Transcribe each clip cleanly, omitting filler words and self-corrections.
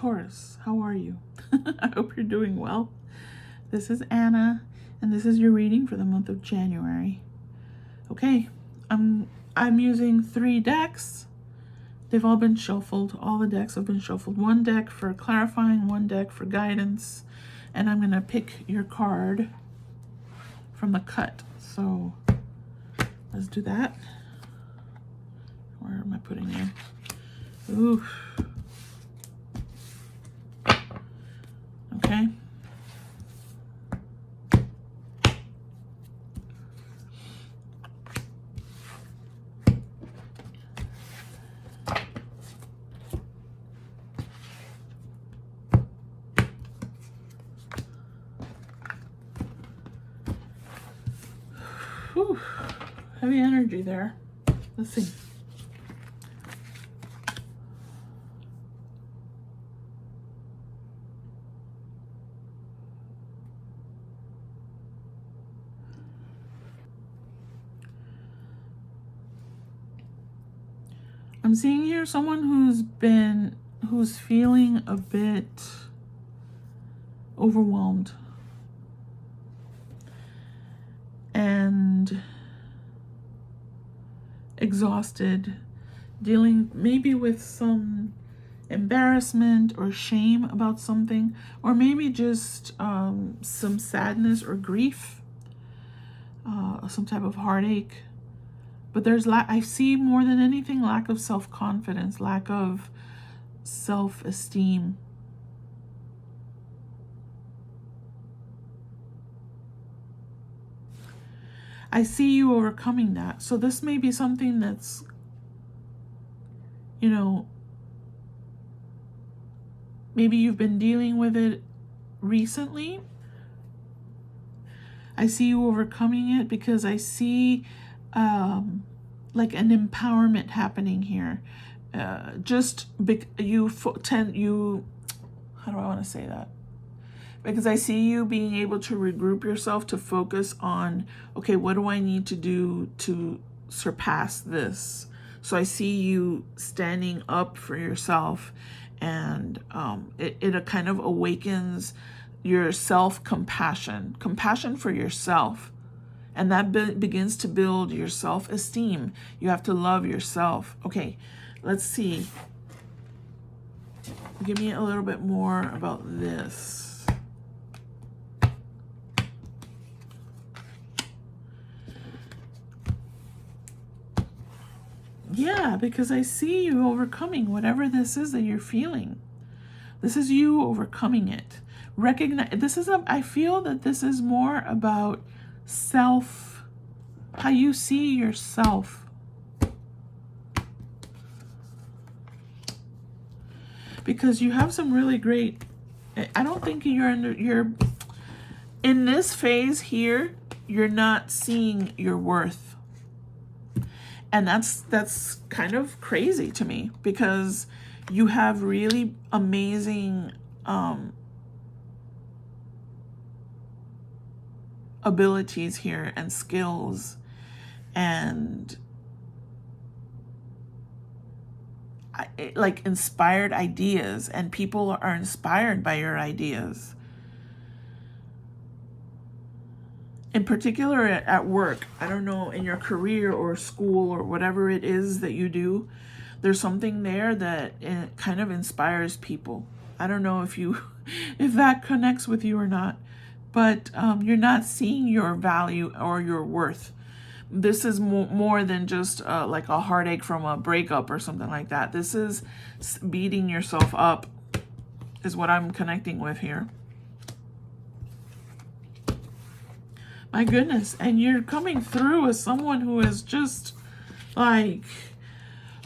Taurus, how are you? I hope you're doing well. This is Anna, and this is your reading for the month of January. Okay, I'm using 3 decks. They've all been shuffled. All the decks have been shuffled. 1 deck for clarifying, 1 deck for guidance, and I'm gonna pick your card from the cut. So let's do that. Where am I putting you? Ooh. Okay. Whew. Heavy energy there. Let's see. I'm seeing here someone who's feeling a bit overwhelmed and exhausted, dealing maybe with some embarrassment or shame about something, or maybe just some sadness or grief, some type of heartache. But there's I see more than anything lack of self-confidence, lack of self-esteem. I see you overcoming that. So this may be something that's, maybe you've been dealing with it recently. I see you overcoming it because I see like an empowerment happening here. How do I want to say that? Because I see you being able to regroup yourself to focus on, okay, what do I need to do to surpass this? So I see you standing up for yourself, and it kind of awakens your self-compassion, compassion for yourself. And that begins to build your self-esteem. You have to love yourself. Okay, let's see. Give me a little bit more about this. Yeah, because I see you overcoming whatever this is that you're feeling. This is you overcoming it. I feel that this is more about self, how you see yourself. Because you have some really great, I don't think you're in this phase here, you're not seeing your worth. And that's kind of crazy to me, because you have really amazing abilities here and skills and like inspired ideas, and people are inspired by your ideas. In particular at work, I don't know, in your career or school or whatever it is that you do, there's something there that it kind of inspires people. I don't know if that connects with you or not, but you're not seeing your value or your worth. This is more than just like a heartache from a breakup or something like that. This is beating yourself up, is what I'm connecting with here. My goodness, and you're coming through as someone who is just like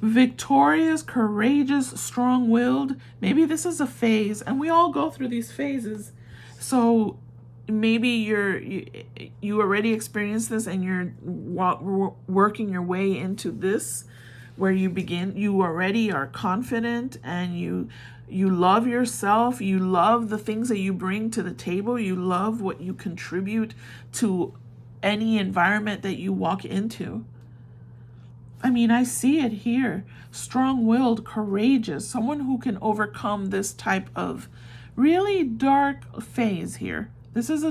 victorious, courageous, strong-willed. Maybe this is a phase, and we all go through these phases. So maybe you already experienced this, and you're working your way into this, where you already are confident, and you love yourself, you love the things that you bring to the table, you love what you contribute to any environment that you walk into. I mean, I see it here. Strong-willed, courageous, someone who can overcome this type of really dark phase here. This is a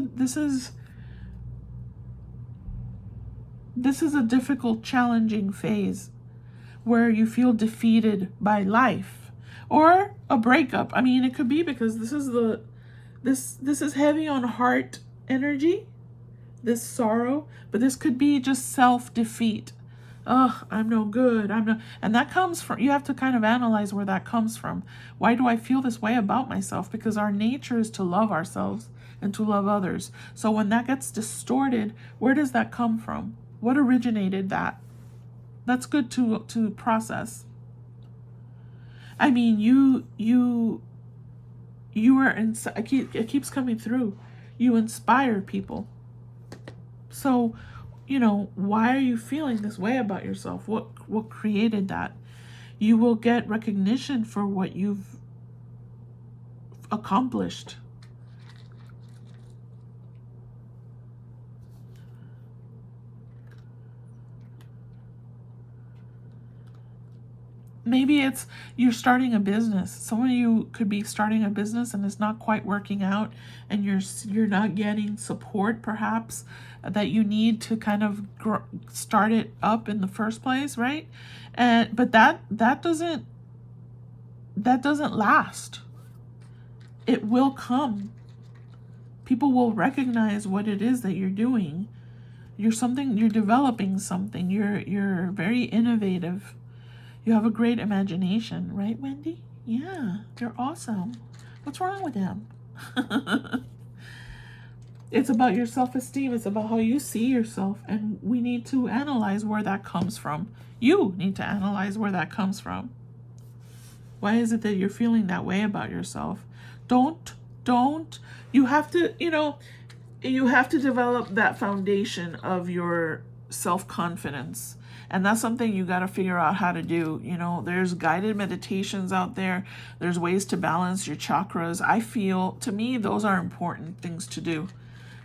difficult, challenging phase where you feel defeated by life or a breakup. I mean, it could be because this is heavy on heart energy, this sorrow, but this could be just self-defeat. Oh, I'm no good. I'm no, and that comes from, you have to kind of analyze where that comes from. Why do I feel this way about myself? Because our nature is to love ourselves and to love others. So when that gets distorted, where does that come from? What originated that? That's good to process. I mean, you are it keeps coming through. You inspire people. So, why are you feeling this way about yourself? What created that? You will get recognition for what you've accomplished. Maybe it's you're starting a business. Some of you could be starting a business and it's not quite working out, and you're not getting support perhaps that you need to kind of start it up in the first place, right? But that doesn't last. It will come. People will recognize what it is that you're doing. You're developing something. You're very innovative. You have a great imagination, right, Wendy? Yeah, you're awesome. What's wrong with them? It's about your self-esteem. It's about how you see yourself. And we need to analyze where that comes from. You need to analyze where that comes from. Why is it that you're feeling that way about yourself? Don't. You have to, you have to develop that foundation of your self-confidence. And that's something you got to figure out how to do. There's guided meditations out there. There's ways to balance your chakras. I feel, to me, those are important things to do.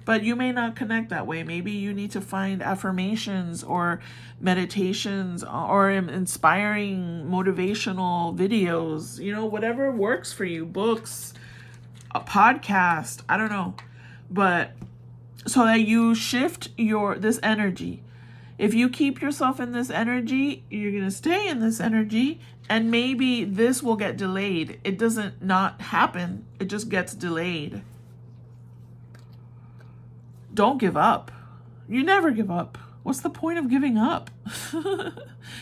But you may not connect that way. Maybe you need to find affirmations or meditations or inspiring motivational videos, whatever works for you, books, a podcast, I don't know. But so that you shift this energy. If you keep yourself in this energy, you're going to stay in this energy, and maybe this will get delayed. It doesn't not happen. It just gets delayed. Don't give up. You never give up. What's the point of giving up?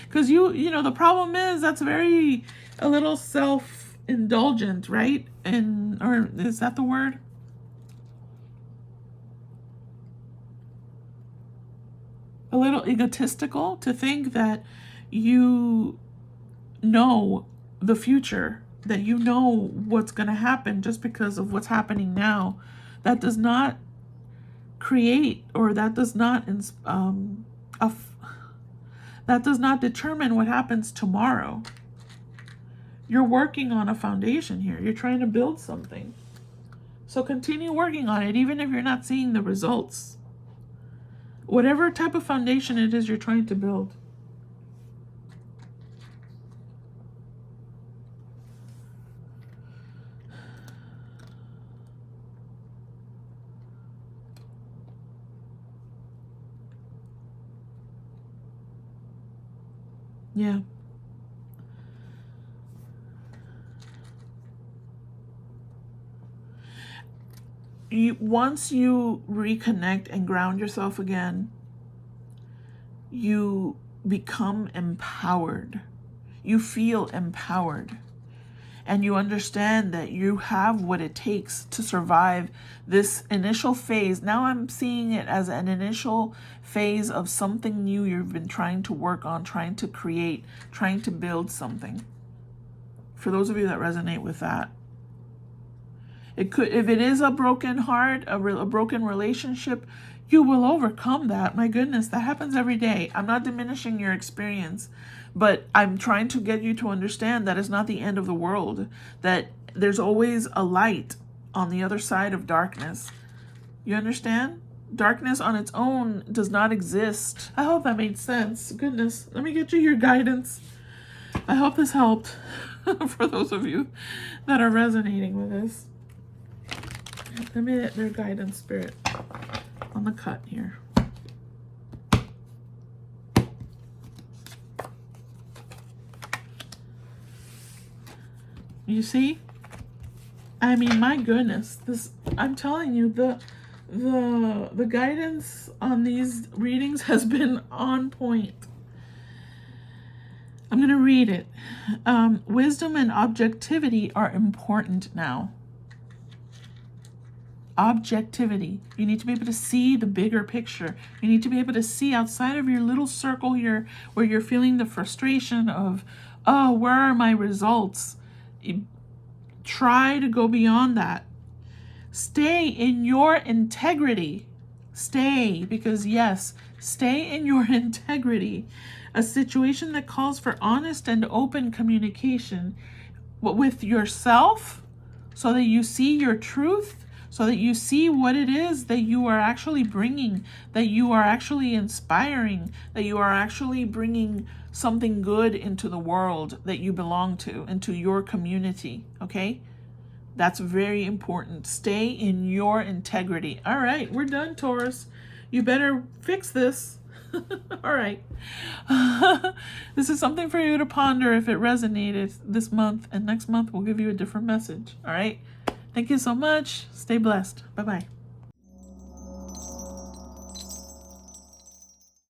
Because the problem is that's a little self-indulgent, right? Or is that the word? A little egotistical to think that you know the future, that you know what's going to happen just because of what's happening now. That does not create, or that does not determine what happens tomorrow. You're working on a foundation here. You're trying to build something. So continue working on it, even if you're not seeing the results. Whatever type of foundation it is you're trying to build. Yeah. Once you reconnect and ground yourself again, you become empowered. You feel empowered. And you understand that you have what it takes to survive this initial phase. Now I'm seeing it as an initial phase of something new you've been trying to work on, trying to create, trying to build something. For those of you that resonate with that. If it is a broken heart, a broken relationship, you will overcome that. My goodness, that happens every day. I'm not diminishing your experience, but I'm trying to get you to understand that it's not the end of the world, that there's always a light on the other side of darkness. You understand? Darkness on its own does not exist. I hope that made sense. Goodness, let me get you your guidance. I hope this helped for those of you that are resonating with this. Let me get their guidance, Spirit, on the cut here. You see? I mean, my goodness, this, I'm telling you, the guidance on these readings has been on point. I'm going to read it. Wisdom and objectivity are important now. Objectivity. You need to be able to see the bigger picture. You need to be able to see outside of your little circle here where you're feeling the frustration of, oh, where are my results? Try to go beyond that. Stay in your integrity. Stay, because yes, stay in your integrity. A situation that calls for honest and open communication with yourself so that you see your truth, so that you see what it is that you are actually bringing, that you are actually inspiring, that you are actually bringing something good into the world that you belong to, into your community, okay? That's very important. Stay in your integrity. All right, we're done, Taurus. You better fix this. All right. This is something for you to ponder if it resonated this month, and next month we'll give you a different message. All right. Thank you so much. Stay blessed. Bye-bye.